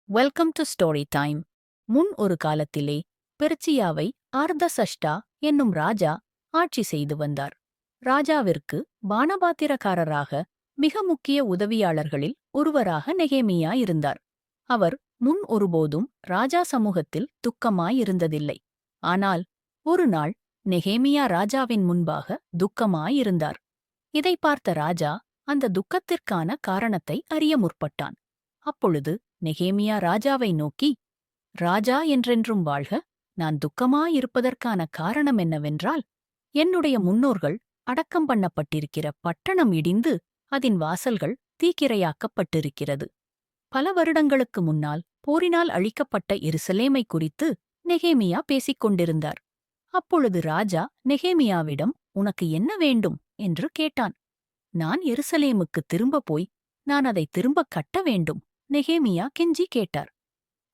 Welcome to story time. முன் ஒரு காலத்திலே பெர்சியாவை ஆர்தசஷ்டா என்னும் ராஜா ஆட்சி செய்து வந்தார். ராஜாவிற்கு பானபாத்திரக்காரராக மிக முக்கிய உதவியாளர்களில் ஒருவராக நெகேமியா இருந்தார். அவர் முன் ஒருபோதும் ராஜா சமூகத்தில் துக்கமாயிருந்ததில்லை. ஆனால் ஒரு நாள் நெகேமியா ராஜாவின் முன்பாக துக்கமாயிருந்தார். இதை பார்த்த ராஜா அந்த துக்கத்திற்கான காரணத்தை அறிய முற்பட்டான். அப்பொழுது நெகேமியா ராஜாவை நோக்கி, ராஜா என்றென்றும் வாழ்க, நான் துக்கமாயிருப்பதற்கான காரணம் என்னவென்றால், என்னுடைய முன்னோர்கள் அடக்கம் பண்ணப்பட்டிருக்கிற பட்டணம் இடிந்து அதன் வாசல்கள் தீக்கிரையாக்கப்பட்டிருக்கிறது. பல வருடங்களுக்கு முன்னால் போரினால் அழிக்கப்பட்ட எருசலேமை குறித்து நெகேமியா பேசிக் கொண்டிருந்தார். அப்பொழுது ராஜா நெகேமியாவிடம், உனக்கு என்ன வேண்டும் என்று கேட்டான். நான் எருசலேமுக்கு திரும்ப போய் நான் அதை திரும்பக் கட்ட வேண்டும், நெகேமியா கெஞ்சி கேட்டார்.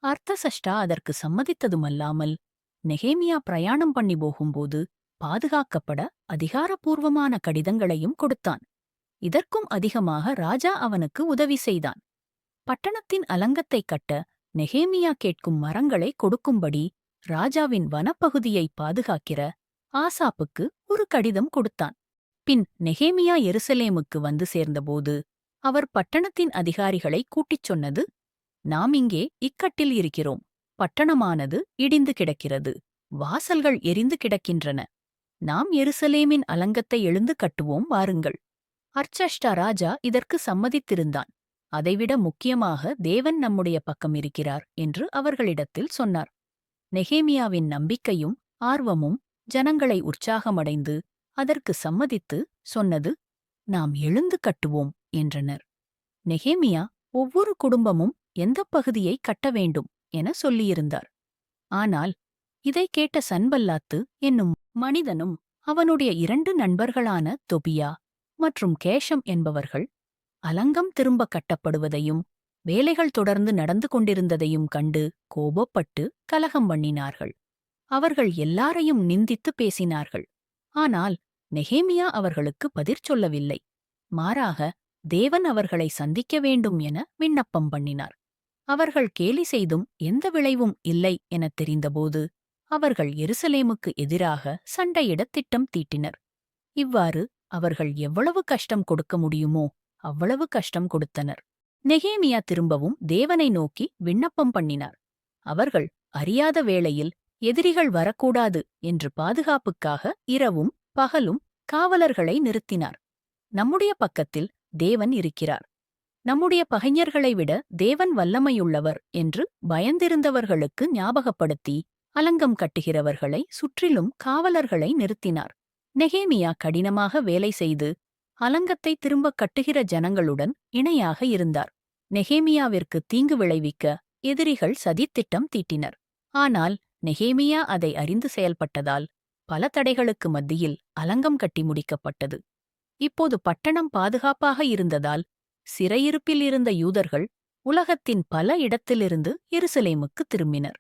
அர்த்தசஷ்டா அதற்கு சம்மதித்ததுமல்லாமல், நெகேமியா பிரயாணம் பண்ணி போகும்போது பாதுகாக்கப்பட அதிகாரப்பூர்வமான கடிதங்களையும் கொடுத்தான். இதற்கும் அதிகமாக ராஜா அவனுக்கு உதவி செய்தான். பட்டணத்தின் அலங்கத்தைக் கட்ட நெகேமியா கேட்கும் மரங்களை கொடுக்கும்படி ராஜாவின் வனப்பகுதியை பாதுகாக்கிற ஆசாப்புக்கு ஒரு கடிதம் கொடுத்தான். பின் நெகேமியா எருசலேமுக்கு வந்து சேர்ந்தபோது அவர் பட்டணத்தின் அதிகாரிகளை கூட்டிச் சொன்னது, நாம் இங்கே இக்கட்டில் இருக்கிறோம். பட்டணமானது இடிந்து கிடக்கிறது. வாசல்கள் எரிந்து கிடக்கின்றன. நாம் எருசலேமின் அலங்கத்தை எழுந்து கட்டுவோம், வாருங்கள். அர்ச்சஷ்டா ராஜா இதற்கு சம்மதித்திருந்தான். அதைவிட முக்கியமாக தேவன் நம்முடைய பக்கம் இருக்கிறார் என்று அவர்களிடத்தில் சொன்னார். நெகேமியாவின் நம்பிக்கையும் ஆர்வமும் ஜனங்களை உற்சாகமடைந்து அதற்கு சம்மதித்து சொன்னது, நாம் எழுந்து கட்டுவோம் என்றனர். நெகேமியா ஒவ்வொரு குடும்பமும் எந்தப் பகுதியை கட்ட வேண்டும் என சொல்லியிருந்தார். ஆனால் இதை கேட்ட சன்பல்லாத்து என்னும் மனிதனும் அவனுடைய 2 நண்பர்களான தொபியா மற்றும் கேஷம் என்பவர்கள் அலங்கம் திரும்ப கட்டப்படுவதையும் வேலைகள் தொடர்ந்து நடந்து கொண்டிருந்ததையும் கண்டு கோபப்பட்டு கலகம் பண்ணினார்கள். அவர்கள் எல்லாரையும் நிந்தித்து பேசினார்கள். ஆனால் நெகேமியா அவர்களுக்கு பதிற் சொல்லவில்லை. மாறாக தேவன் அவர்களை சந்திக்க வேண்டும் என விண்ணப்பம் பண்ணினார். அவர்கள் கேலி செய்தும் எந்த விளைவும் இல்லை எனத் தெரிந்தபோது அவர்கள் எருசலேமுக்கு எதிராக சண்டையிடத் திட்டம் தீட்டினர். இவ்வாறு அவர்கள் எவ்வளவு கஷ்டம் கொடுக்க முடியுமோ அவ்வளவு கஷ்டம் கொடுத்தனர். நெகேமியா திரும்பவும் தேவனை நோக்கி விண்ணப்பம் பண்ணினார். அவர்கள் அறியாத வேளையில் எதிரிகள் வரக்கூடாது என்று பாதுகாப்புக்காக இரவும் பகலும் காவலர்களை நிறுத்தினார். நம்முடைய பக்கத்தில் தேவன் இருக்கிறார். நம்முடைய பகைஞர்களை விட தேவன் வல்லமையுள்ளவர் என்று பயந்திருந்தவர்களுக்கு ஞாபகப்படுத்தி அலங்கம் கட்டுகிறவர்களை சுற்றிலும் காவலர்களை நிறுத்தினார். நெகேமியா கடினமாக வேலை செய்து அலங்கத்தை திரும்பக் கட்டுகிற ஜனங்களுடன் இணையாக இருந்தார். நெகேமியாவிற்கு தீங்கு விளைவிக்க எதிரிகள் சதித்திட்டம் தீட்டினர். ஆனால் நெகேமியா அதை அறிந்து செயல்பட்டதால் பல தடைகளுக்கு மத்தியில் அலங்கம் கட்டி முடிக்கப்பட்டது. இப்போது பட்டணம் பாதுகாப்பாக இருந்ததால் சிறையிருப்பில் இருந்த யூதர்கள் உலகத்தின் பல இடத்திலிருந்து எருசலேமுக்கு திரும்பினர்.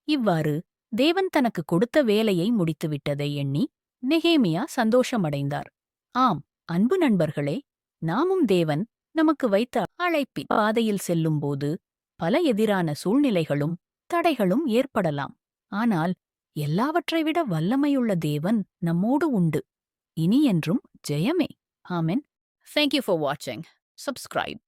இவ்வாறு தேவன் தனக்கு கொடுத்த வேலையை முடித்துவிட்டதை எண்ணி நெகேமியா சந்தோஷமடைந்தார். ஆம், அன்பு நண்பர்களே, நாமும் தேவன் நமக்கு வைத்த அழைப்பின் பாதையில் செல்லும்போது பல எதிரான சூழ்நிலைகளும் தடைகளும் ஏற்படலாம். ஆனால் எல்லாவற்றை விட வல்லமையுள்ள தேவன் நம்மோடு உண்டு. இனி என்றும் ஜெயமே. ஆமென். Thank you for watching. Subscribe.